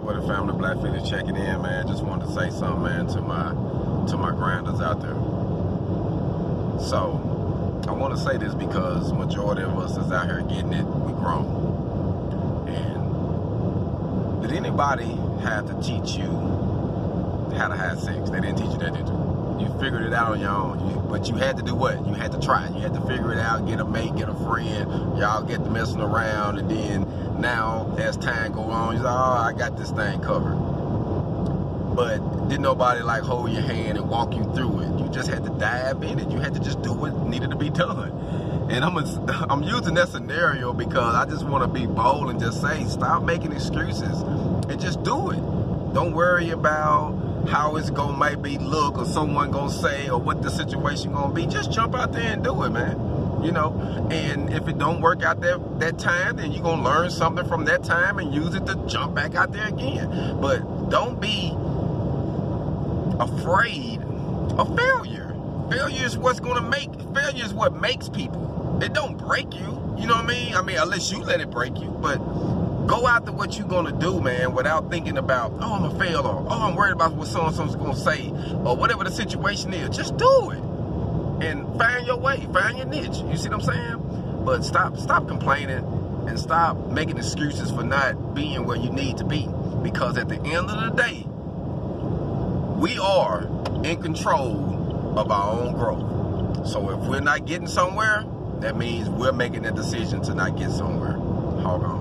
What a family, B.LA.CK checking in, man. Just wanted to say something, man, to my grinders out there. So I want to say this because majority of us is out here getting it. We grown. And did anybody have to teach you how to have sex? They didn't teach you that, did you? You figured it out on your own. But you had to do what? You had to try it. You had to figure it out, get a mate, get a friend. Y'all get to messing around, and then now as time go on, you say, oh, I got this thing covered. But didn't nobody like hold your hand and walk you through it. You just had to dive in it. You had to just do what needed to be done. And I'm using that scenario because I just want to be bold and just say, stop making excuses and just do it. Don't worry about how it's gonna maybe look or someone gonna say or what the situation gonna be. Just jump out there and do it, man. You know, and if it don't work out that time, then you're gonna learn something from that time and use it to jump back out there again. But don't be afraid of failure. Failure is failure is what makes people. It don't break you. You know what I mean? Unless you let it break you. But go after what you're gonna do, man, without thinking about, oh, I'm gonna fail, or oh, I'm worried about what so-and-so's gonna say, or whatever the situation is. Just do it. And find your way, find your niche. You see what I'm saying? But stop complaining and stop making excuses for not being where you need to be. Because at the end of the day, we are in control of our own growth. So if we're not getting somewhere, that means we're making a decision to not get somewhere. Hold on.